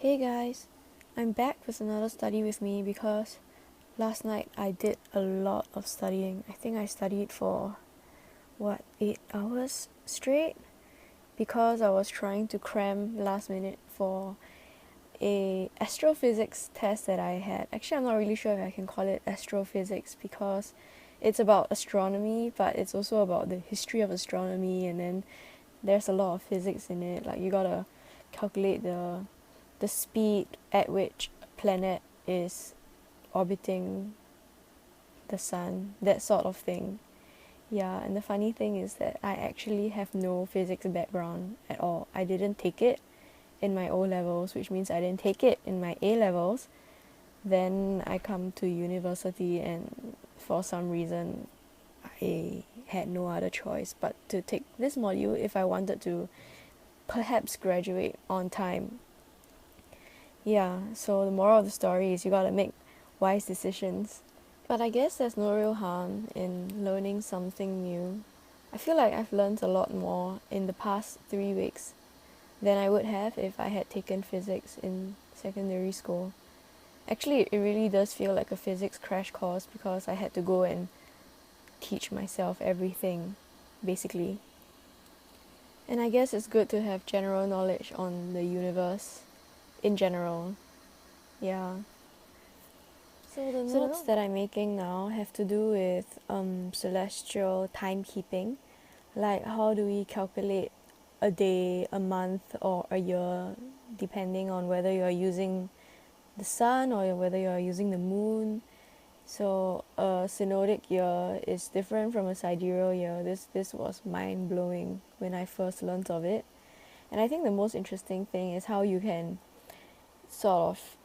Hey guys, I'm back with another study with me because last night I did a lot of studying. I think I studied for 8 hours straight because I was trying to cram last minute for a astrophysics test that I had. Actually, I'm not really sure if I can call it astrophysics because it's about astronomy, but it's also about the history of astronomy, and then there's a lot of physics in it. Like you gotta calculate the speed at which a planet is orbiting the sun, that sort of thing. Yeah, and the funny thing is that I actually have no physics background at all. I didn't take it in my O levels, which means I didn't take it in my A levels. Then I come to university, and for some reason, I had no other choice but to take this module if I wanted to perhaps graduate on time. Yeah, so the moral of the story is you gotta make wise decisions. But I guess there's no real harm in learning something new. I feel like I've learned a lot more in the past 3 weeks than I would have if I had taken physics in secondary school. Actually, it really does feel like a physics crash course because I had to go and teach myself everything, basically. And I guess it's good to have general knowledge on the universe in general. Yeah. So the notes that I'm making now have to do with celestial timekeeping, like how do we calculate a day, a month, or a year, depending on whether you're using the sun or whether you're using the moon. So a synodic year is different from a sidereal year. This was mind blowing when I first learned of it. And I think the most interesting thing is how you can sort of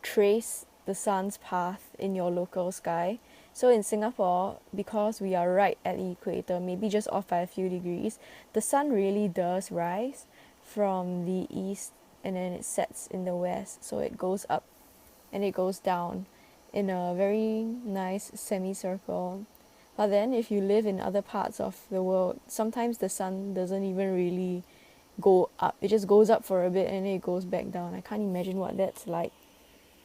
trace the sun's path in your local sky. So in Singapore, because we are right at the equator, maybe just off by a few degrees, the sun really does rise from the east and then it sets in the west. So it goes up and it goes down in a very nice semicircle. But then if you live in other parts of the world, sometimes the sun doesn't even really go up. It just goes up for a bit and then it goes back down. I can't imagine what that's like.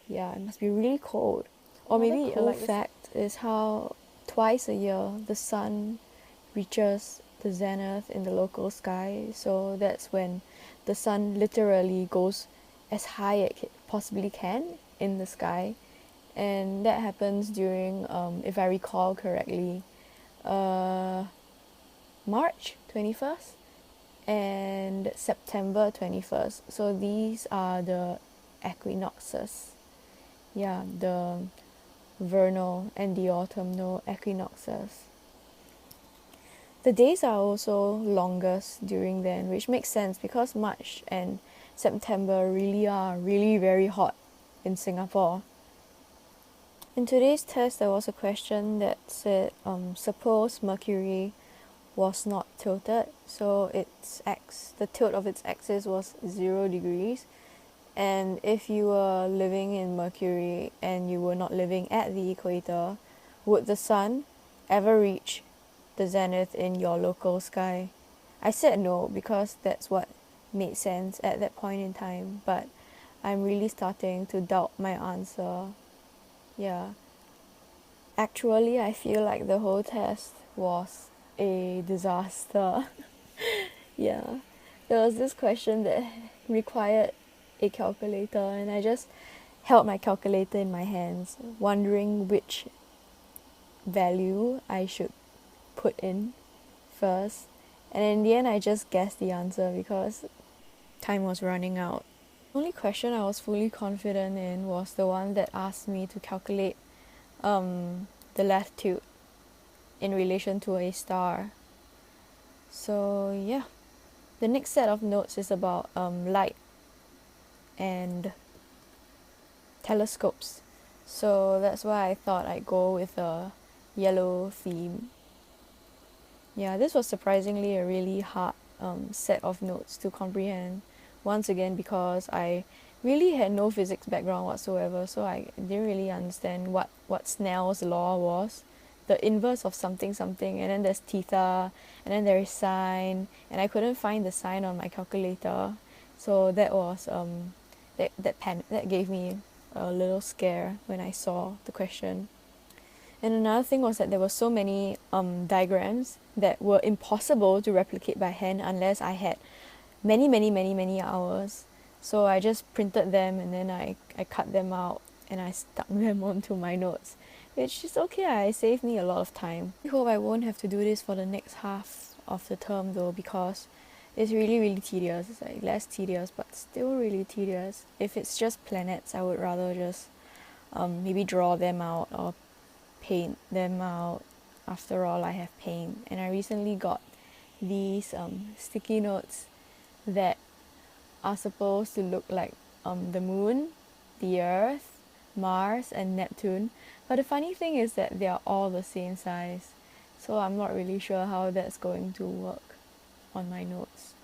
Yeah, it must be really cold. Or maybe a cool fact is how twice a year the sun reaches the zenith in the local sky. So that's when the sun literally goes as high as it possibly can in the sky. And that happens during, if I recall correctly, March 21st and September 21st. So these are the equinoxes. Yeah, the vernal and the autumnal equinoxes. The days are also longest during then, which makes sense because March and September really are really very hot in Singapore. In today's test, there was a question that said, suppose Mercury was not tilted, so the tilt of its axis was 0 degrees, and if you were living in Mercury and you were not living at the equator, would the sun ever reach the zenith in your local sky? I said no because that's what made sense at that point in time, but I'm really starting to doubt my answer. Yeah. Actually, I feel like the whole test was a disaster. Yeah. There was this question that required a calculator, and I just held my calculator in my hands, wondering which value I should put in first. And in the end, I just guessed the answer because time was running out. The only question I was fully confident in was the one that asked me to calculate the latitude in relation to a star. So yeah, the next set of notes is about light and telescopes. So that's why I thought I'd go with a yellow theme. Yeah, this was surprisingly a really hard set of notes to comprehend. Once again, because I really had no physics background whatsoever, so I didn't really understand what Snell's law was. The inverse of something something, and then there's theta, and then there is sine, and I couldn't find the sine on my calculator. So that was that gave me a little scare when I saw the question. And another thing was that there were so many diagrams that were impossible to replicate by hand unless I had many hours. So I just printed them and then I cut them out and I stuck them onto my notes, which is okay. It saved me a lot of time. I hope I won't have to do this for the next half of the term though, because it's really tedious. It's like less tedious but still really tedious. If it's just planets, I would rather just maybe draw them out or paint them out. After all, I have paint, and I recently got these sticky notes that are supposed to look like the moon, the earth, Mars and Neptune, but the funny thing is that they are all the same size, so I'm not really sure how that's going to work on my notes.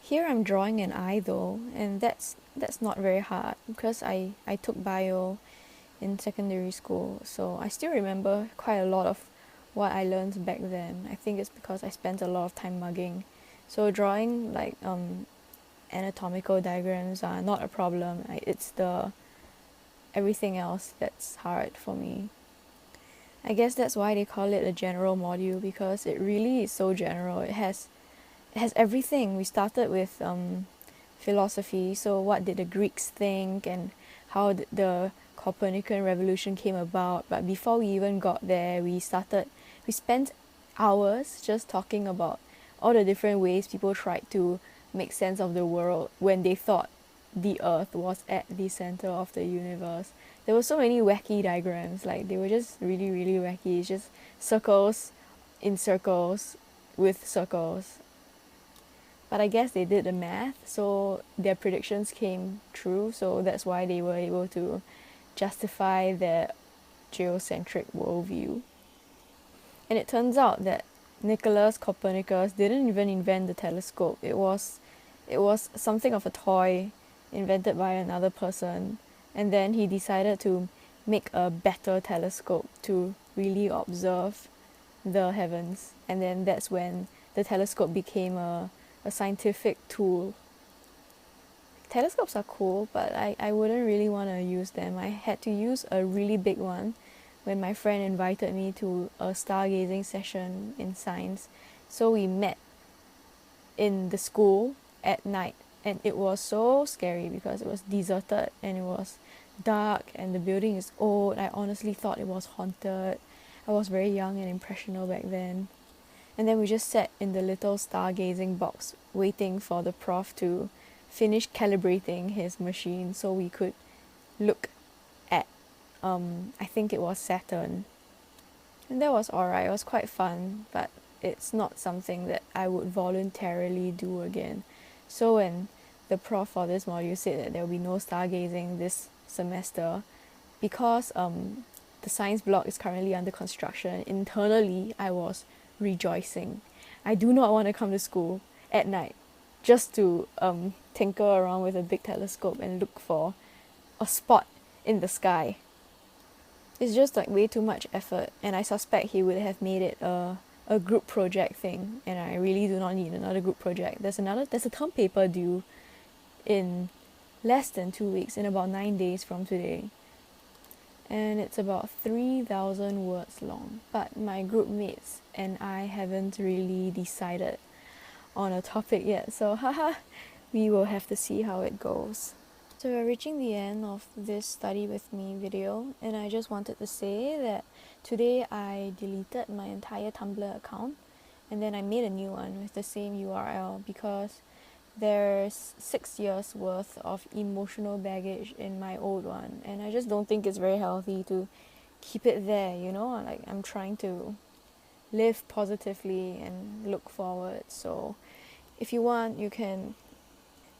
Here I'm drawing an eye though, and that's not very hard because I took bio in secondary school, so I still remember quite a lot of what I learned back then. I think it's because I spent a lot of time mugging, so drawing like anatomical diagrams are not a problem. It's the everything else that's hard for me. I guess that's why they call it a general module, because it really is so general. It has everything. We started with philosophy, so what did the Greeks think and how did the Copernican revolution came about. But before we even got there, we spent hours just talking about all the different ways people tried to make sense of the world when they thought the earth was at the center of the universe. There were so many wacky diagrams, like they were just really wacky. It's just circles in circles with circles. But I guess they did the math, so their predictions came true, so that's why they were able to justify their geocentric worldview. And it turns out that Nicholas Copernicus didn't even invent the telescope. It was something of a toy invented by another person, and then he decided to make a better telescope to really observe the heavens, and then that's when the telescope became a scientific tool. Telescopes are cool, but I wouldn't really want to use them. I had to use a really big one when my friend invited me to a stargazing session in science. So we met in the school at night, and it was so scary because it was deserted and it was dark and the building is old. I honestly thought it was haunted. I was very young and impressionable back then. And then we just sat in the little stargazing box waiting for the prof to finish calibrating his machine so we could look at I think it was Saturn. And that was alright. It was quite fun, but it's not something that I would voluntarily do again. So when the prof for this module said that there will be no stargazing this semester, because the science block is currently under construction, internally I was rejoicing. I do not want to come to school at night just to tinker around with a big telescope and look for a spot in the sky. It's just like way too much effort, and I suspect he would have made it a group project thing, and I really do not need another group project. There's a term paper due in less than 2 weeks, in about 9 days from today. And it's about 3,000 words long. But my group mates and I haven't really decided on a topic yet, so haha, we will have to see how it goes. So we're reaching the end of this study with me video, and I just wanted to say that today I deleted my entire Tumblr account and then I made a new one with the same URL because there's 6 years worth of emotional baggage in my old one, and I just don't think it's very healthy to keep it there, you know? Like, I'm trying to live positively and look forward. So if you want, you can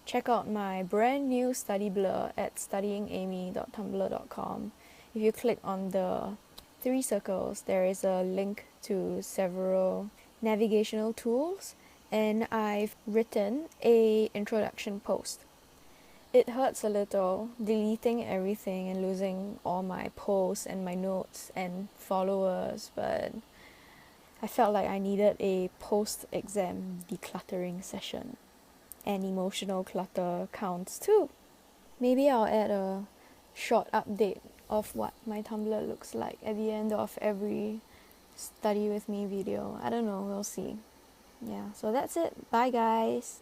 check out my brand new study blur at studyingamy.tumblr.com. If you click on the 3 circles, there is a link to several navigational tools, and I've written a introduction post. It hurts a little deleting everything and losing all my posts and my notes and followers, but I felt like I needed a post-exam decluttering session. And emotional clutter counts too. Maybe I'll add a short update of what my Tumblr looks like at the end of every study with me video. I don't know, we'll see. Yeah, so that's it. Bye guys.